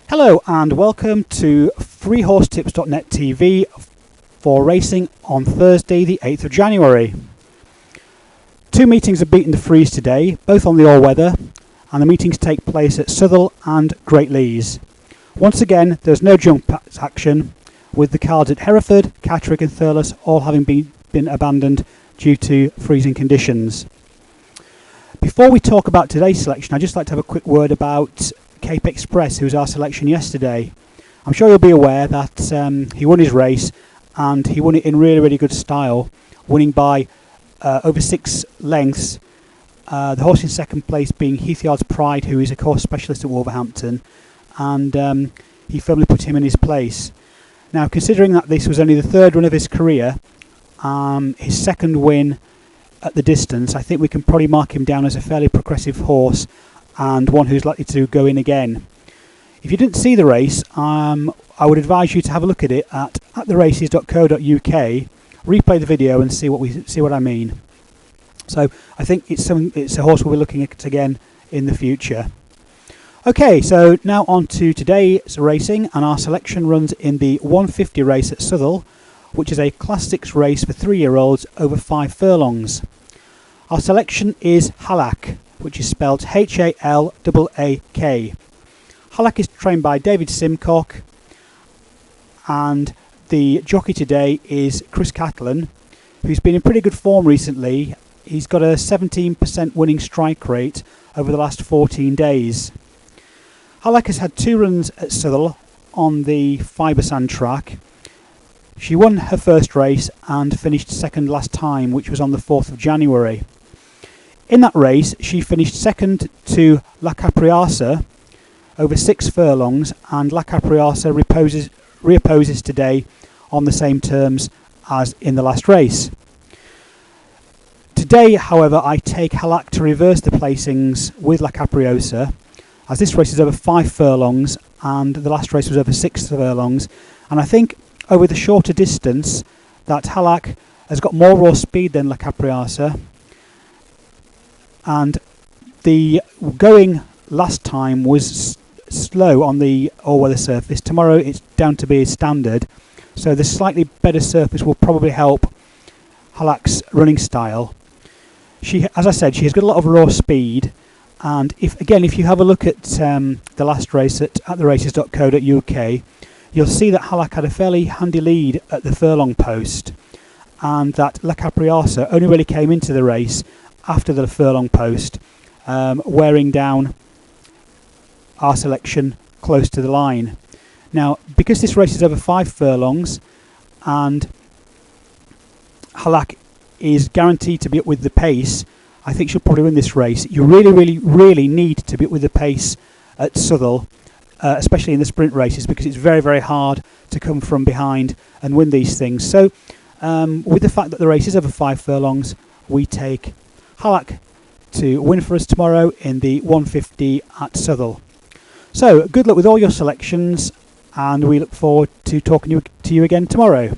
Hello and welcome to freehorsetips.net TV for racing on Thursday the 8th of January. Two meetings have beaten the Freeze today, both on the all-weather, and the meetings take place at Southwell and Great Leys. Once again, there's no jump action, with the cards at Hereford, Catterick and Thurles all having been abandoned due to freezing conditions. Before we talk about today's selection, I'd just like to have a quick word about Cape Express, who was our selection yesterday. I'm sure you'll be aware that he won his race, and he won it in really good style, winning by over 6 lengths. The horse in second place being Heathyard's Pride, who is a course specialist at Wolverhampton, and he firmly put him in his place. Now, considering that this was only the third run of his career, his second win at the distance, I think we can probably mark him down as a fairly progressive horse and one who's likely to go in again. If you didn't see the race, I would advise you to have a look at it at theraces.co.uk, replay the video and see what I mean. So I think it's a horse we'll be looking at again in the future. Okay, so now on to today's racing, and our selection runs in the 150 race at Southwell, which is a Class 6 race for 3-year-olds over 5 furlongs. Our selection is Halak, which is spelled H-A-L-A-A-K. Halak is trained by David Simcock, and the jockey today is Chris Catalan, who's been in pretty good form recently. He's got a 17% winning strike rate over the last 14 days. Halak has had 2 runs at Southwell on the Fibersand track. She won her first race and finished second last time, which was on the 4th of January. In that race, she finished second to La Capriasa over 6 furlongs, and La Capriasa reopposes today on the same terms as in the last race. Today, however, I take Halak to reverse the placings with La Capriasa, as this race is over 5 furlongs and the last race was over 6 furlongs, and I think over the shorter distance that Halak has got more raw speed than La Capriasa, and the going last time was slow on the all-weather surface. Tomorrow it's down to be standard, so the slightly better surface will probably help Halak's running style. As I said, she has got a lot of raw speed, and if you have a look at the last race at theraces.co.uk, you'll see that Halak had a fairly handy lead at the furlong post, and that La Capriasa only really came into the race after the furlong post, wearing down our selection close to the line. Now, because this race is over 5 furlongs and Halak is guaranteed to be up with the pace, I think she'll probably win this race. You really need to be up with the pace at Southwell, especially in the sprint races, because it's very hard to come from behind and win these things. So with the fact that the race is over 5 furlongs, we take Halak to win for us tomorrow in the 150 at Southwell. So good luck with all your selections, and we look forward to talking to you again tomorrow.